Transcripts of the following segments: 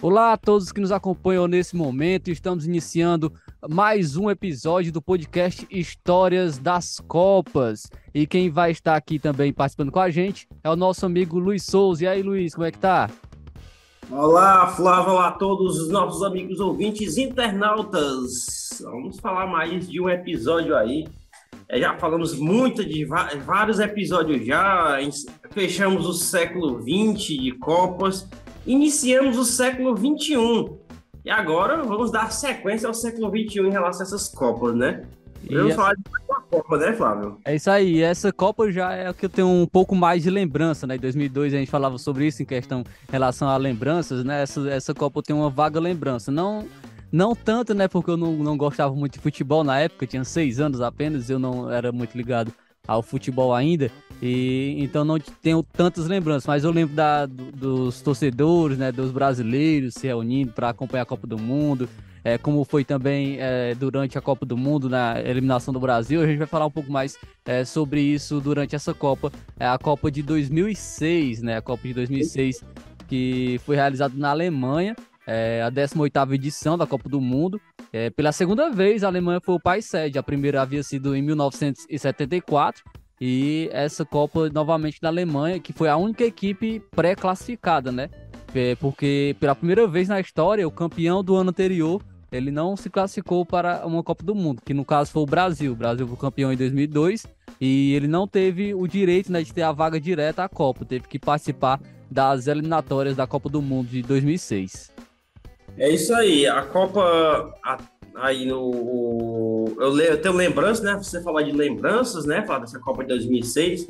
Olá a todos que nos acompanham nesse momento. Estamos iniciando mais um episódio do podcast Histórias das Copas. E quem vai estar aqui também participando com a gente é o nosso amigo Luiz Souza. E aí, Luiz, como é que tá? Olá, Flávio, olá a todos os nossos amigos ouvintes internautas. Vamos falar mais de um episódio aí. Já falamos muito de vários episódios já. Fechamos o século XX de Copas, iniciamos o século XXI. E agora vamos dar sequência ao século XXI em relação a essas Copas, né? E Vamos falar de mais uma Copa, né, Flávio? é isso aí. Essa Copa já é o que eu tenho um pouco mais de lembrança, né? Em 2002 a gente falava sobre isso em questão em relação a lembranças, né? Essa Copa eu tenho uma vaga lembrança. Não tanto, né? Porque eu não gostava muito de futebol na época, eu tinha 6 anos apenas, eu não era muito ligado ao futebol ainda, e então não tenho tantas lembranças, mas eu lembro dos torcedores, né? Dos brasileiros se reunindo para acompanhar a Copa do Mundo. Como foi também durante a Copa do Mundo, na eliminação do Brasil. A gente vai falar um pouco mais sobre isso durante essa Copa, a Copa de 2006, né? A Copa de 2006 que foi realizada na Alemanha, a 18ª edição da Copa do Mundo. Pela segunda vez, a Alemanha foi o país sede. A primeira havia sido em 1974 e essa Copa novamente na Alemanha, que foi a única equipe pré-classificada, né? Porque pela primeira vez na história, o campeão do ano anterior, ele não se classificou para uma Copa do Mundo, que no caso foi o Brasil. O Brasil foi campeão em 2002 e ele não teve o direito, né, de ter a vaga direta à Copa. Teve que participar das eliminatórias da Copa do Mundo de 2006. É isso aí, a Copa aí eu tenho lembranças, né? Você falar de lembranças, né? Falar dessa Copa de 2006.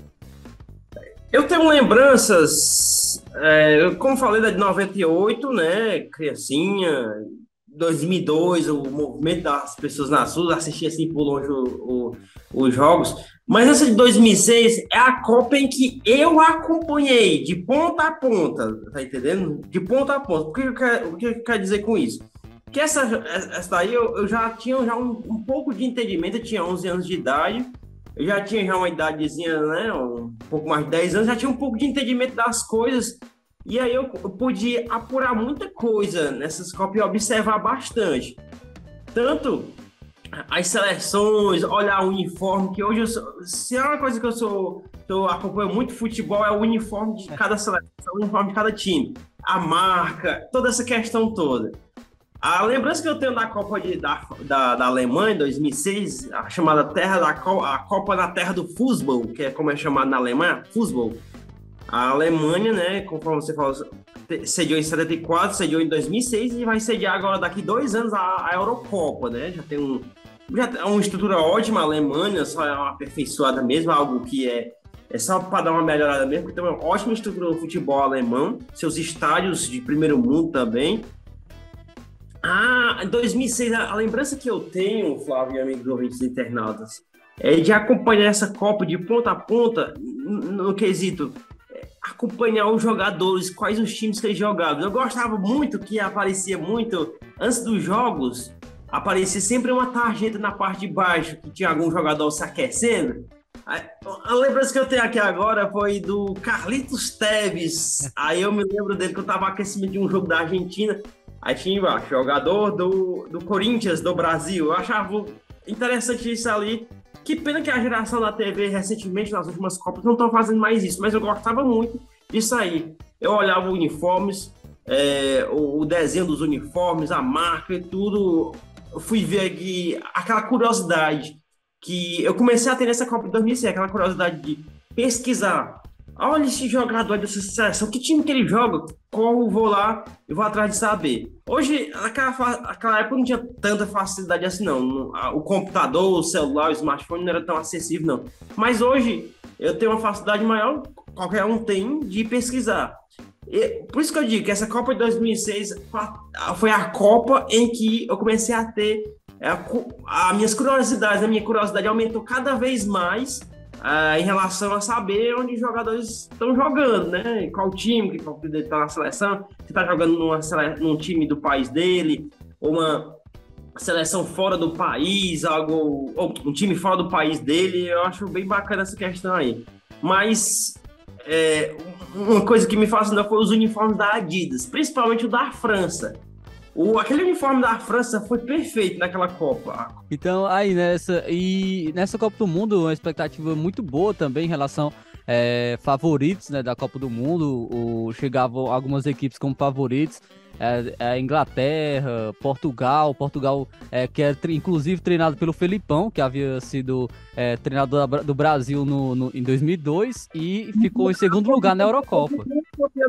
Eu tenho lembranças, como falei, da de 98, né? Criancinha, 2002, o movimento das pessoas nas ruas, assistir assim por longe os jogos. Mas essa de 2006 é a Copa em que eu acompanhei de ponta a ponta, tá entendendo? De ponta a ponta. O que eu quero dizer com isso? Que essa daí eu já tinha um pouco de entendimento, eu tinha 11 anos de idade, eu já tinha já uma idadezinha, né, um pouco mais de 10 anos, já tinha um pouco de entendimento das coisas, e aí eu podia apurar muita coisa nessas Copas e observar bastante. Tanto as seleções, olhar o uniforme, que hoje se é uma coisa que eu acompanho muito futebol, é o uniforme de cada seleção, o uniforme de cada time, a marca, toda essa questão toda. A lembrança que eu tenho da Copa da Alemanha, em 2006, a chamada a Copa na Terra do Fußball, que é como é chamado na Alemanha, Fußball. A Alemanha, né, conforme você falou, sediou em 74, sediou em 2006 e vai sediar agora daqui 2 anos a Eurocopa, né? Já tem uma estrutura ótima a Alemanha, só é uma aperfeiçoada mesmo, algo que é só para dar uma melhorada mesmo, porque tem uma ótima estrutura do futebol alemão, seus estádios de primeiro mundo também. Em 2006, a lembrança que eu tenho, Flávio e amigos ouvintes internautas, é de acompanhar essa Copa de ponta a ponta no quesito acompanhar os jogadores, quais os times que eles jogavam. Eu gostava muito que aparecia muito, antes dos jogos, aparecia sempre uma tarjeta na parte de baixo, que tinha algum jogador se aquecendo. A lembrança que eu tenho aqui agora foi do Carlitos Tevez. Aí eu me lembro dele que eu estava aquecimento de um jogo da Argentina. Aí tinha embaixo, jogador do Corinthians, do Brasil. Eu achava interessante isso ali. Que pena que a geração da TV, recentemente, nas últimas Copas, não estão fazendo mais isso. Mas eu gostava muito disso aí. Eu olhava uniformes, o desenho dos uniformes, a marca e tudo. Eu fui ver aqui aquela curiosidade que eu comecei a ter nessa Copa de 2006, aquela curiosidade de pesquisar. Olha esse jogador dessa seleção, que time que ele joga? Como vou lá e vou atrás de saber. Hoje, naquela época não tinha tanta facilidade assim, não. O computador, o celular, o smartphone não era tão acessível, não. Mas hoje, eu tenho uma facilidade maior, qualquer um tem, de pesquisar. Por isso que eu digo que essa Copa de 2006 foi a Copa em que eu comecei a ter a minha curiosidade aumentou cada vez mais em relação a saber onde os jogadores estão jogando, né? Qual time, qual dele está na seleção, se está jogando num time do país dele, ou uma seleção fora do país, ou um time fora do país dele. Eu acho bem bacana essa questão aí. Mas uma coisa que me fascinou foi os uniformes da Adidas, principalmente o da França. Aquele uniforme da França foi perfeito naquela Copa. Então, aí, nessa Copa do Mundo, uma expectativa muito boa também em relação favoritos, né, da Copa do Mundo. Chegavam algumas equipes como favoritos. Inglaterra, Portugal, que é inclusive treinado pelo Felipão, que havia sido treinador do Brasil em 2002 e ficou em segundo lugar na Eurocopa.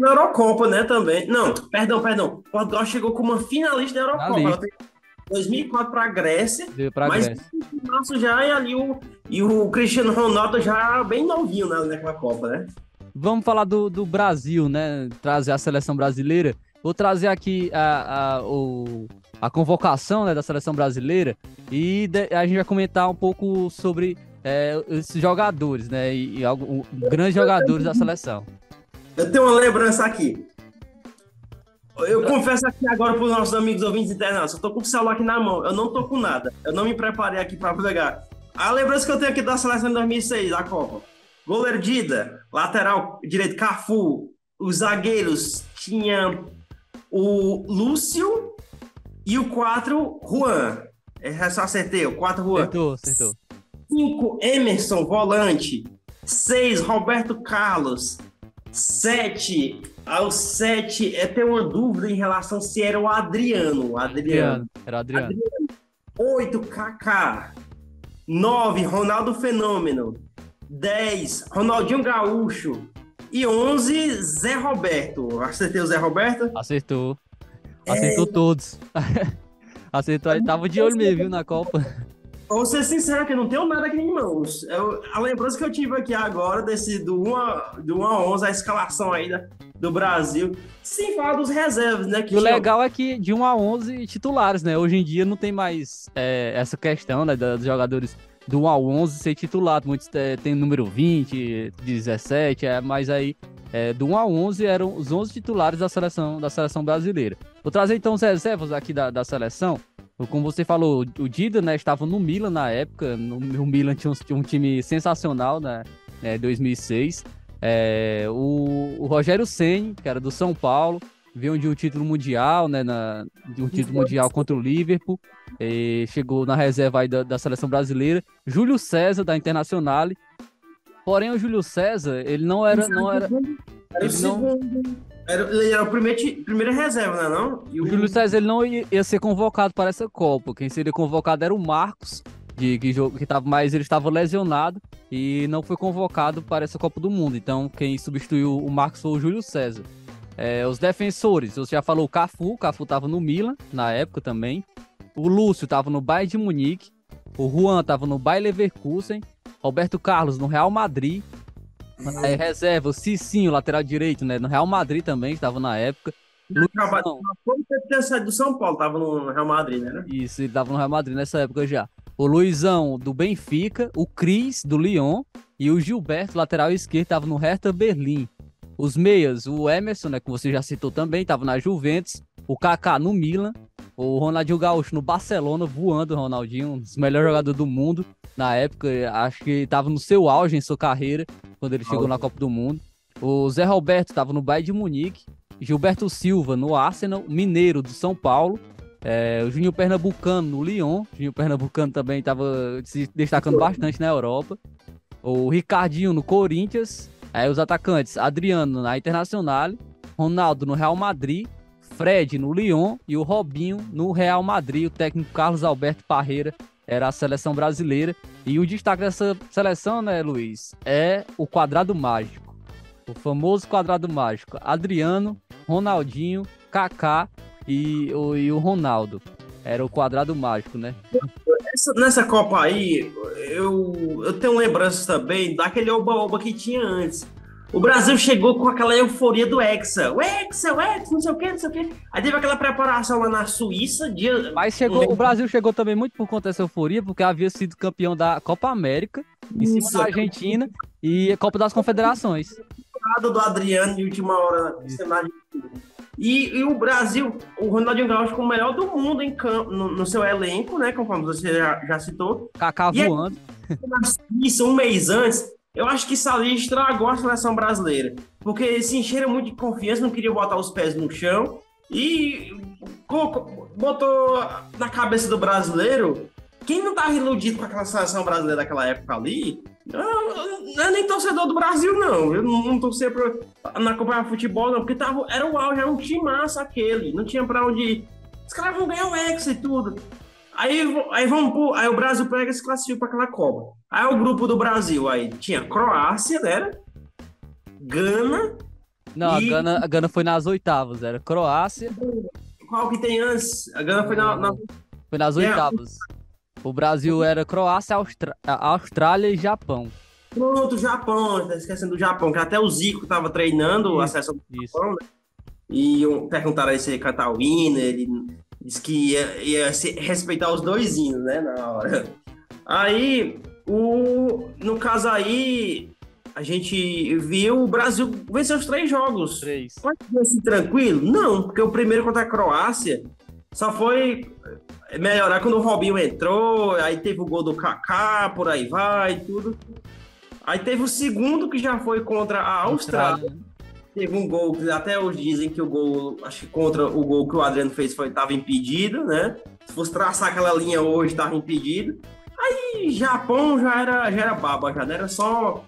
Na Eurocopa, né, também. Não, perdão. Portugal chegou como uma finalista da Eurocopa. Ela tem 2004 para a Grécia, mas em março já e o Cristiano Ronaldo já bem novinho naquela Copa, né? Vamos falar do Brasil, né? Trazer a seleção brasileira. Vou trazer aqui a convocação, né, da seleção brasileira e a gente vai comentar um pouco sobre esses jogadores, né? E grandes jogadores da seleção. Eu tenho uma lembrança aqui. Eu confesso aqui agora para os nossos amigos ouvintes internautas, eu tô com o celular aqui na mão, eu não tô com nada. Eu não me preparei aqui para pegar. A lembrança que eu tenho aqui da seleção de 2006, da Copa. Goleiro Dida, lateral direito Cafu, os zagueiros tinha o Lúcio e o 4, Juan. Eu só acertei, o 4, Juan. Acertou. 5, Emerson, volante. 6, Roberto Carlos. 7, ao 7, eu tenho uma dúvida em relação se era o Adriano. Era o Adriano. 8, Kaká. 9, Ronaldo Fenômeno. 10, Ronaldinho Gaúcho. E 11, Zé Roberto. Acertei o Zé Roberto? Acertou todos. Acertou, ele tava de olho mesmo, viu, na Copa. Vou ser sincero que eu não tenho nada aqui em mãos. A lembrança que eu tive aqui agora, do 1 a 11, a escalação aí do Brasil, sem falar dos reservas, né? E o legal é que de 1 a 11 titulares, né? Hoje em dia não tem mais essa questão, né, dos jogadores do 1 a 11 ser titular. Muitos tem o número 20, 17, mas aí do 1 a 11 eram os 11 titulares da seleção brasileira. Vou trazer então os reservas aqui da seleção. Como você falou, o Dida, né, estava no Milan na época. O Milan tinha um time sensacional, né, 2006. O Rogério Ceni, que era do São Paulo, veio de um título mundial, né, de um título mundial contra o Liverpool. Chegou na reserva aí da seleção brasileira. Júlio César, da Internazionale. Porém, o Júlio César, ele não era... Ele era o primeiro reserva, né, não? O Júlio César ele não ia ser convocado para essa Copa. Quem seria convocado era o Marcos, que estava, mas ele estava lesionado e não foi convocado para essa Copa do Mundo. Então, quem substituiu o Marcos foi o Júlio César. Os defensores, você já falou o Cafu estava no Milan na época também. O Lúcio estava no Bayern de Munique. O Juan estava no Bayer Leverkusen. Roberto Carlos no Real Madrid. Reserva, o Cicinho, lateral direito, né? No Real Madrid também, estava na época. Quando ele tinha saído do São Paulo, estava no Real Madrid, né? Isso, ele estava no Real Madrid nessa época já. O Luizão, do Benfica. O Cris, do Lyon. E o Gilberto, lateral esquerdo, estava no Hertha Berlim. Os meias, o Emerson, né? Que você já citou também, estava na Juventus. O Kaká no Milan. O Ronaldinho Gaúcho no Barcelona, voando o Ronaldinho, um dos melhores jogadores do mundo na época. Acho que estava no seu auge em sua carreira, quando ele chegou na Copa do Mundo. O Zé Roberto estava no Bayern de Munique. Gilberto Silva no Arsenal. Mineiro do São Paulo. O Juninho Pernambucano no Lyon. O Juninho Pernambucano também estava se destacando bastante na Europa. O Ricardinho no Corinthians. Os atacantes, Adriano na Internazionale. Ronaldo no Real Madrid. Fred no Lyon e o Robinho no Real Madrid. O técnico Carlos Alberto Parreira era a seleção brasileira. E o destaque dessa seleção, né, Luiz, é o quadrado mágico. O famoso quadrado mágico. Adriano, Ronaldinho, Kaká e o Ronaldo. Era o quadrado mágico, né? Nessa Copa aí, eu tenho lembranças também daquele oba-oba que tinha antes. O Brasil chegou com aquela euforia do Hexa. O Hexa, não sei o quê. Aí teve aquela preparação lá na Suíça. Mas o Brasil chegou também muito por conta dessa euforia, porque havia sido campeão da Copa América, em cima da Argentina, e a Copa das Confederações. Do Adriano de última hora. E o Brasil, o Ronaldinho Gaúcho ficou o melhor do mundo em campo, no seu elenco, né? Conforme você já citou. Kaká voando. Na Suíça, um mês antes, Eu acho que isso ali estragou a seleção brasileira, porque eles se encheram muito de confiança, não queriam botar os pés no chão e botou na cabeça do brasileiro. Quem não estava iludido com aquela seleção brasileira daquela época ali, não é nem torcedor do Brasil, não. Eu não torcia na acompanhar futebol, não, porque era o auge, era um timaço aquele, não tinha pra onde ir. Os caras vão ganhar o Hexa e tudo. Aí o Brasil pega e se classifica para aquela Copa. Aí o grupo do Brasil, aí tinha Croácia, né? Gana Não, e A Gana foi nas oitavas, era Croácia, qual que tem antes? A Gana foi foi nas oitavas. O Brasil era Croácia, Austrália e Japão. pronto, o Japão, tá esquecendo do Japão, que até o Zico tava treinando a seleção do Isso. Japão, né? E perguntaram aí se ele ia cantar o hino, ele disse que ia respeitar os dois hinos, né, na hora. Aí, no caso aí, a gente viu o Brasil vencer os 3 jogos. 3. Pode ser assim, tranquilo? Não, porque o primeiro contra a Croácia só foi melhorar quando o Robinho entrou, aí teve o gol do Kaká, por aí vai, tudo. Aí teve o segundo que já foi contra a Austrália. Teve um gol que até hoje dizem que o gol, acho que contra o gol que o Adriano fez estava impedido, né? Se fosse traçar aquela linha hoje, estava impedido. Aí Japão já era baba, já não era só.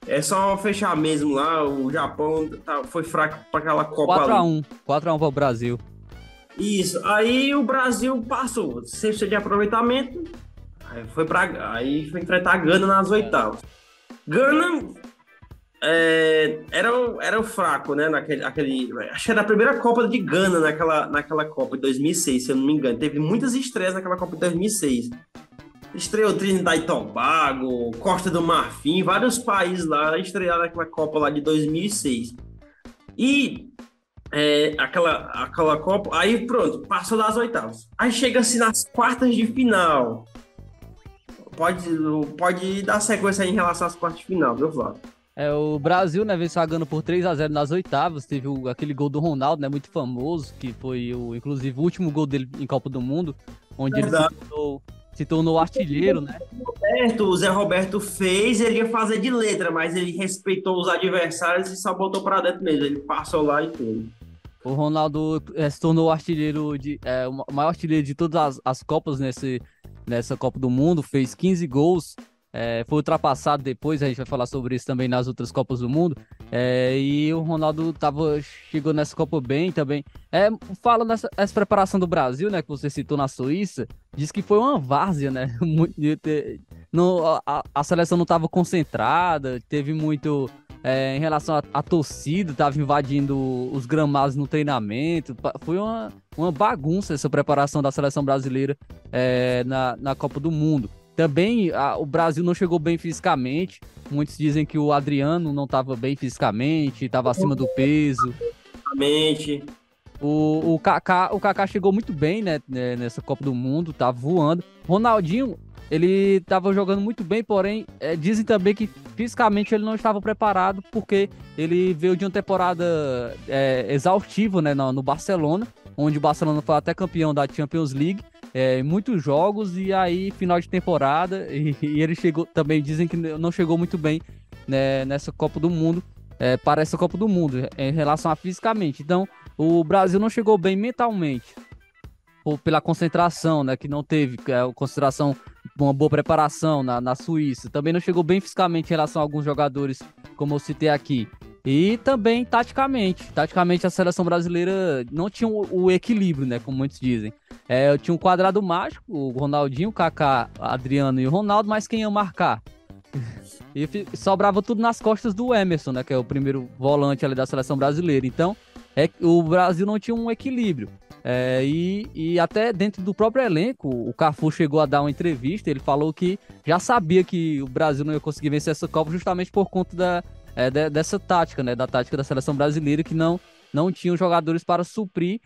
É só fechar mesmo lá. O Japão foi fraco para aquela Copa 4-1. 4-1 para o Brasil. Isso. Aí o Brasil passou. 100% de aproveitamento. Aí foi enfrentar a Gana nas oitavas. Gana era o fraco, né? Acho que era a primeira Copa de Gana naquela Copa de 2006, se eu não me engano. Teve muitas estreias naquela Copa de 2006. Estreou Trinidad e Tobago, Costa do Marfim, vários países lá estrearam naquela Copa lá de 2006. E aquela Copa, aí pronto, passou das oitavas. Aí chega-se nas quartas de final. Pode dar sequência aí em relação às quartas de final, viu, Flávio? O Brasil, né, venceu a Gana por 3-0 nas oitavas. Teve aquele gol do Ronaldo, né, muito famoso, que foi, inclusive, o último gol dele em Copa do Mundo, onde ele se tornou artilheiro, né? O Zé Roberto fez, ele ia fazer de letra, mas ele respeitou os adversários e só botou pra dentro mesmo. Ele passou lá e tudo. O Ronaldo se tornou o maior artilheiro de todas as Copas nessa Copa do Mundo, fez 15 gols. Foi ultrapassado depois, a gente vai falar sobre isso também nas outras Copas do Mundo. E o Ronaldo chegou nessa Copa bem também. Fala essa preparação do Brasil, né, que você citou na Suíça, diz que foi uma várzea, né? A seleção não estava concentrada, teve muito em relação à torcida, estava invadindo os gramados no treinamento. Foi uma bagunça essa preparação da seleção brasileira na Copa do Mundo. Também o Brasil não chegou bem fisicamente. Muitos dizem que o Adriano não estava bem fisicamente, estava acima do peso. Exatamente. O Kaká chegou muito bem, né, nessa Copa do Mundo, estava voando. Ronaldinho, ele estava jogando muito bem, porém, dizem também que fisicamente ele não estava preparado, porque ele veio de uma temporada exaustiva, né, no Barcelona, onde o Barcelona foi até campeão da Champions League. Muitos jogos, e aí final de temporada, e ele chegou também, dizem que não chegou muito bem, né, nessa Copa do Mundo, para essa Copa do Mundo, em relação a fisicamente. Então, o Brasil não chegou bem mentalmente, pela concentração, né, que não teve concentração, uma boa preparação na Suíça. Também não chegou bem fisicamente em relação a alguns jogadores, como eu citei aqui. E também taticamente. Taticamente a seleção brasileira não tinha o equilíbrio, né? Como muitos dizem. Tinha um quadrado mágico, o Ronaldinho, o Kaká, o Adriano e o Ronaldo, mas quem ia marcar? E sobrava tudo nas costas do Emerson, né? Que é o primeiro volante ali da seleção brasileira. Então, o Brasil não tinha um equilíbrio. E até dentro do próprio elenco, o Cafu chegou a dar uma entrevista, ele falou que já sabia que o Brasil não ia conseguir vencer essa Copa justamente por conta dessa tática, né? Da tática da seleção brasileira, que não tinham jogadores para suprir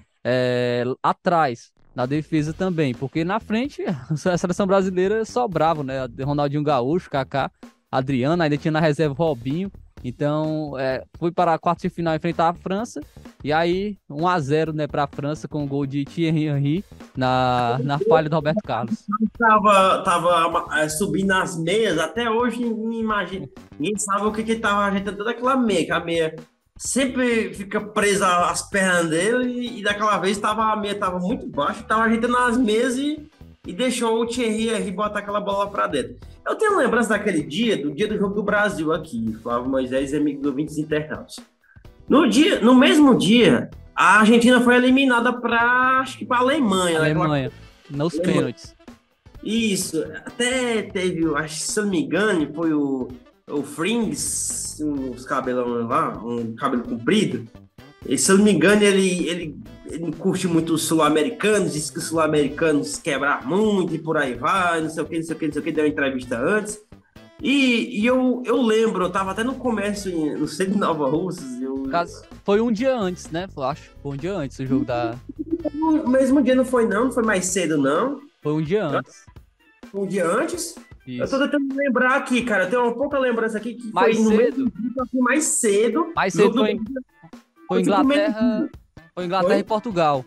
atrás, na defesa também, porque na frente a seleção brasileira sobrava, né? Ronaldinho Gaúcho, Kaká, Adriano, ainda tinha na reserva Robinho. Então foi para a quarta de final enfrentar a França E aí, 1-0, né, pra França com o gol de Thierry Henry na falha do Roberto Carlos. Tava subindo as meias, até hoje ninguém imagina, ninguém sabe o que que tava ajeitando toda aquela meia, que a meia sempre fica presa às pernas dele e daquela vez a meia tava muito baixa, tava ajeitando as meias e deixou o Thierry Henry botar aquela bola pra dentro. Eu tenho lembrança daquele dia, do dia do jogo do Brasil aqui, Flávio Moisés e amigo do Ouvintes Internautas. No mesmo dia, a Argentina foi eliminada acho que para a Alemanha. Alemanha, nos pênaltis. Isso, até teve, acho que se eu não me engano, foi o Frings, uns cabelão lá, um cabelo comprido. E, se eu não me engano, ele curte muito os sul-americanos, disse que os sul-americanos quebram muito e por aí vai, não sei o que, deu uma entrevista antes. E eu lembro, eu tava até no comércio, no centro de Nova Russas. Foi um dia antes, né? Eu acho. Foi um dia antes o jogo da. No mesmo dia não foi mais cedo, não. Foi um dia antes. Um dia antes? Isso. Eu tô tentando lembrar aqui, cara. Eu tenho uma pouca lembrança aqui que mais foi cedo. Mais cedo. Mais cedo foi Inglaterra. Foi Inglaterra e Portugal.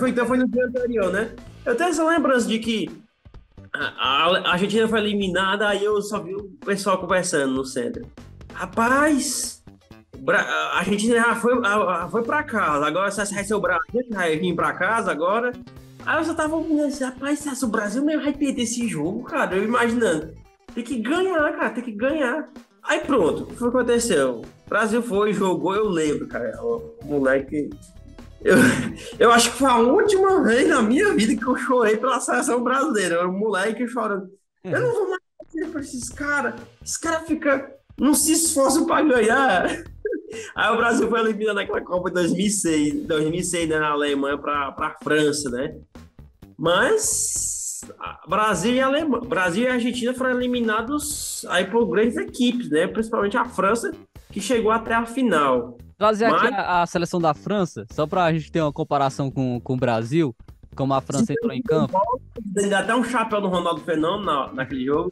Então foi no dia anterior, né? Eu tenho essa lembrança de que a Argentina foi eliminada, aí eu só vi o pessoal conversando no centro. Rapaz, a Argentina já foi pra casa, agora se vai ser o Brasil que vai vir pra casa agora. Aí eu só tava ouvindo assim, rapaz, se o Brasil mesmo vai perder esse jogo, cara, eu imaginando. Tem que ganhar, cara, tem que ganhar. Aí pronto, o que aconteceu? O Brasil foi, jogou, eu lembro, cara, o moleque... Eu acho que foi a última vez na minha vida que eu chorei pela seleção brasileira. Eu era um moleque chorando. Eu não vou mais fazer pra esses caras. Esses caras não se esforçam pra ganhar. Aí o Brasil foi eliminado naquela Copa de 2006, né, na Alemanha pra França, né? Mas Brasil e a Argentina foram eliminados aí por grandes equipes, né? Principalmente a França, que chegou até a final. Trazer aqui a seleção da França, só pra gente ter uma comparação com o Brasil, como a França entrou em campo. Deu até um chapéu no Ronaldo Fenômeno naquele jogo.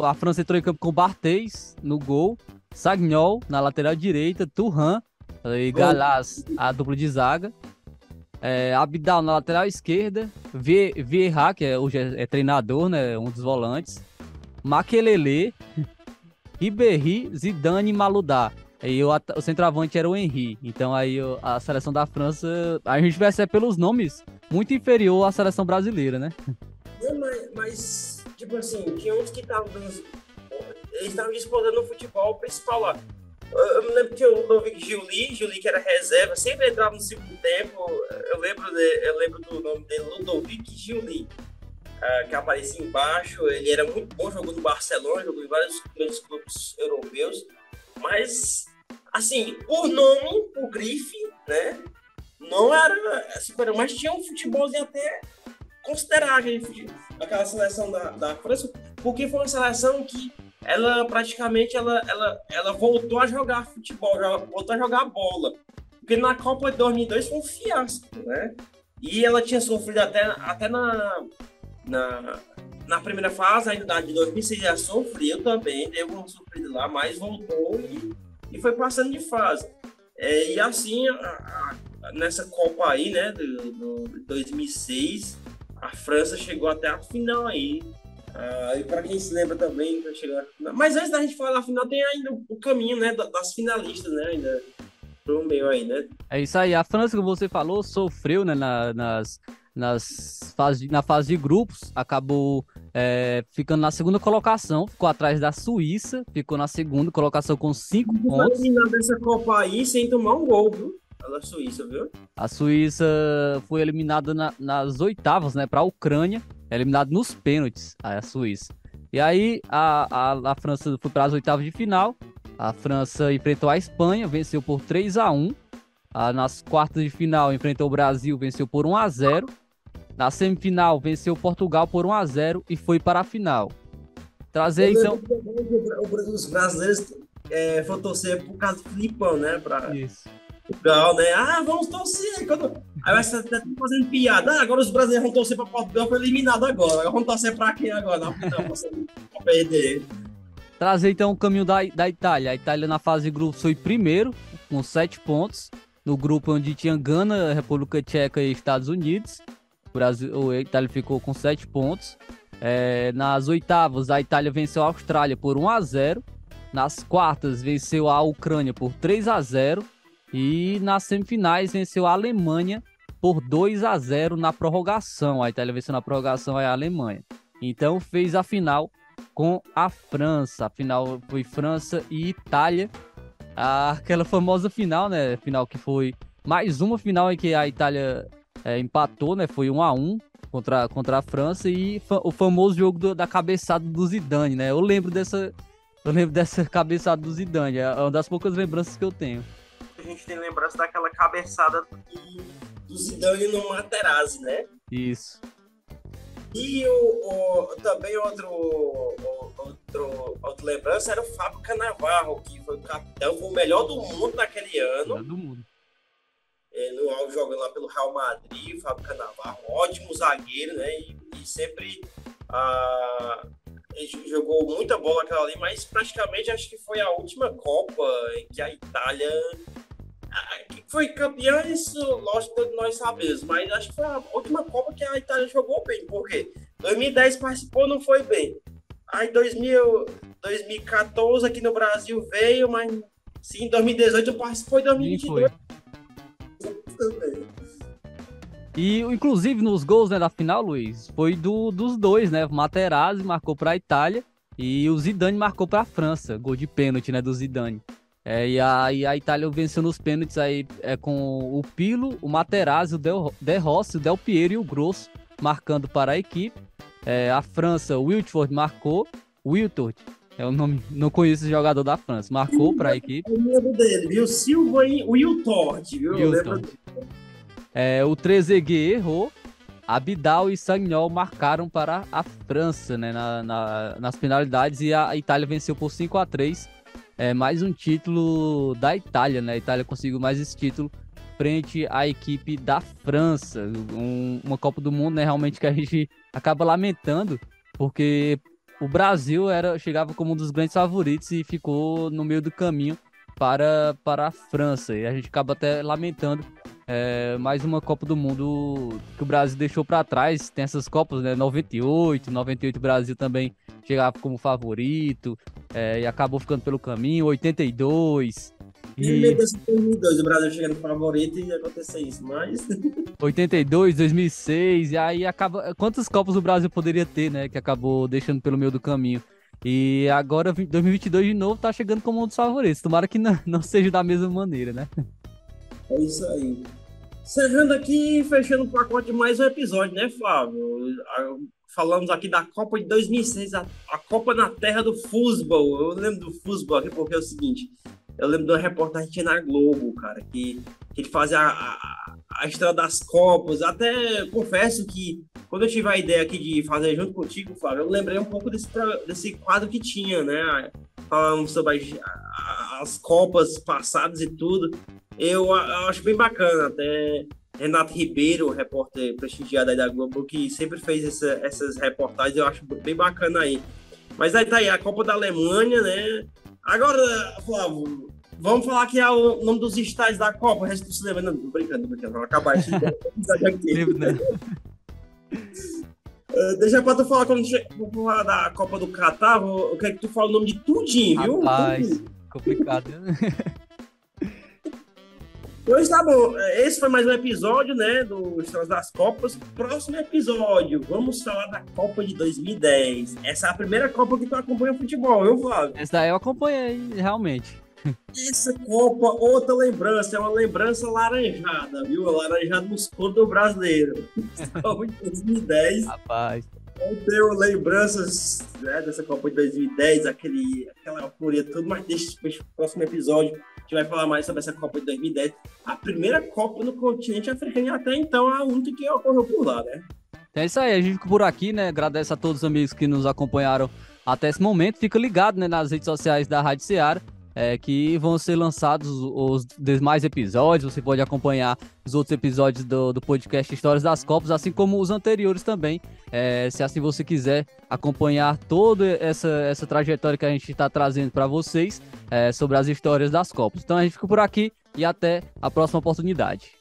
A França entrou em campo com Barthez no gol, Sagnol na lateral direita, Thuram e Galaz, a dupla de zaga, Abidal na lateral esquerda, Vieira, que hoje é treinador, né, um dos volantes, Makelele, Ribéry, Zidane e Maludá. E o centroavante era o Henry. Então aí a seleção da França, a gente percebe pelos nomes, muito inferior à seleção brasileira, né? Mas tipo assim, tinha uns que estavam eles estavam disputando no futebol principal lá. Eu me lembro que o Ludovic Giuli, que era reserva, sempre entrava no segundo tempo. Eu lembro do nome dele, Ludovic Giuli, que aparecia embaixo. Ele era muito bom, jogou no Barcelona, jogou em vários grandes clubes europeus. Mas, assim, por nome, por grife, né? Não era super, mas tinha um futebolzinho até considerável, aquela seleção da França, porque foi uma seleção que ela praticamente ela voltou a jogar futebol, voltou a jogar bola. Porque na Copa de 2002 foi um fiasco, né? E ela tinha sofrido até na primeira fase, ainda de 2006, já sofreu também, deu um sofrido lá, mas voltou e foi passando de fase. E assim, nessa Copa aí, né, de 2006, a França chegou até a final aí. E para quem se lembra também, chegou na final. Mas antes da gente falar da final, tem ainda o caminho, né, das finalistas, né, ainda pro meio aí, né? É isso aí, a França, como você falou, sofreu, né, na fase de grupos, acabou ficando na segunda colocação, ficou atrás da Suíça, ficou na segunda colocação com 5 pontos. Foi eliminada dessa Copa aí sem tomar um gol, viu? Da Suíça, viu? A Suíça foi eliminada nas oitavas, né, para a Ucrânia, eliminada nos pênaltis, a Suíça. E aí a França foi para as oitavas de final, a França enfrentou a Espanha, venceu por 3-1. Nas quartas de final enfrentou o Brasil, venceu por 1-0. Na semifinal, venceu Portugal por 1-0 e foi para a final. Trazer, então... Os brasileiros foram torcer por causa do Filipão, né? Isso. Portugal, né? Vamos torcer. Aí vai estar fazendo piada. Agora os brasileiros vão torcer para Portugal, foi eliminado agora. Vamos torcer para quem agora? Não, para perder. Trazer, então, o caminho da Itália. A Itália, na fase de grupos, foi primeiro, com 7 pontos. no grupo onde tinha Gana, República Tcheca e Estados Unidos. A Itália ficou com 7 pontos. Nas oitavas, a Itália venceu a Austrália por 1-0. Nas quartas, venceu a Ucrânia por 3-0. E nas semifinais, venceu a Alemanha por 2-0 na prorrogação. A Itália venceu na prorrogação a Alemanha. Então, fez a final com a França. A final foi França e Itália. Aquela famosa final, né? Final que foi mais uma final em que a Itália empatou, né? Foi 1-1 contra a França. E o famoso jogo da cabeçada do Zidane, né? Eu lembro dessa cabeçada do Zidane. É uma das poucas lembranças que eu tenho. A gente tem lembrança daquela cabeçada do Zidane no Materazzi, né? Isso. E também outra lembrança era o Fábio Cannavaro, que foi o capitão, foi o melhor do mundo naquele ano. Melhor do mundo. No auge, jogando lá pelo Real Madrid, o Fábio Cannavaro, ótimo zagueiro, né? E sempre ele jogou muita bola aquela ali, mas praticamente acho que foi a última Copa em que a Itália foi campeã, isso lógico que nós sabemos, mas acho que foi a última Copa que a Itália jogou bem, porque 2010 participou, não foi bem. Aí 2014 aqui no Brasil veio, mas sim, 2018 participou e 2022 também. E inclusive nos gols, né, da final, Luiz, foi dos dois, né? O Materazzi marcou para a Itália e o Zidane marcou para a França, gol de pênalti, né, do Zidane. E a Itália venceu nos pênaltis aí com o Pirlo, o Materazzi, o De Rossi, o Del Piero e o Grosso marcando para a equipe. A França, o Wiltord marcou. Wiltord é o nome, não conheço o jogador da França, marcou para a equipe. Eu lembro dele, viu? Silva e Wiltord, viu? Eu lembro dele. O Trezeguet errou. Abidal e Sagnol marcaram para a França, né, nas penalidades, e a Itália venceu por 5-3. Mais um título da Itália, né? A Itália conseguiu mais esse título frente à equipe da França. Uma Copa do Mundo, né? Realmente que a gente acaba lamentando, porque o Brasil chegava como um dos grandes favoritos e ficou no meio do caminho para a França. E a gente acaba até lamentando mais uma Copa do Mundo que o Brasil deixou para trás. Tem essas Copas, né? 98 o Brasil também chegava como favorito e acabou ficando pelo caminho. 82 e 2002 o Brasil chegando favorito e ia acontecer isso, mas 82, 2006 e aí acaba. Quantas Copas o Brasil poderia ter, né? Que acabou deixando pelo meio do caminho. E agora 2022 de novo tá chegando como um dos favoritos. Tomara que não seja da mesma maneira, né? É isso aí. Encerrando aqui, fechando o pacote de mais um episódio, né, Flávio? Falamos aqui da Copa de 2006, a Copa na terra do futebol. Eu lembro do futebol aqui porque é o seguinte, eu lembro de uma reportagem que tinha na Globo, cara, que ele fazia a história das Copas. Até confesso que quando eu tive a ideia aqui de fazer junto contigo, Flávio, eu lembrei um pouco desse quadro que tinha, né? Falando sobre as Copas passadas e tudo. Eu acho bem bacana, até Renato Ribeiro, repórter prestigiado aí da Globo, que sempre fez essas reportagens, eu acho bem bacana aí. Mas aí tá aí, a Copa da Alemanha, né? Agora, Flávio, vamos falar que é o nome dos estádios da Copa, o resto se lembra. Não, tô brincando, vamos acabar isso. Deixa pra tu falar, quando vou falar da Copa do Catar, eu quero que tu fale o nome de tudinho, viu? Rapaz, complicado, né? Pois tá bom, esse foi mais um episódio, né, do Estrelas das Copas. Próximo episódio, vamos falar da Copa de 2010. Essa é a primeira Copa que tu acompanha futebol, viu, Flávio? Essa daí eu acompanhei, realmente. Essa Copa, outra lembrança, é uma lembrança laranjada, viu? Laranjada nos cores do brasileiro. Copa de 2010. Rapaz. Eu tenho lembranças, né, dessa Copa de 2010, aquela euforia, tudo, mas deixa para o próximo episódio. A gente vai falar mais sobre essa Copa de 2010. A primeira Copa no continente africano e até então a única que ocorreu por lá, né? É isso aí, a gente fica por aqui, né? Agradece a todos os amigos que nos acompanharam até esse momento. Fica ligado, né, nas redes sociais da Rádio Ceará, que vão ser lançados os demais episódios. Você pode acompanhar os outros episódios do podcast Histórias das Copas, assim como os anteriores também. Se assim você quiser acompanhar toda essa trajetória que a gente está trazendo para vocês sobre as histórias das Copas. Então a gente fica por aqui. e até a próxima oportunidade.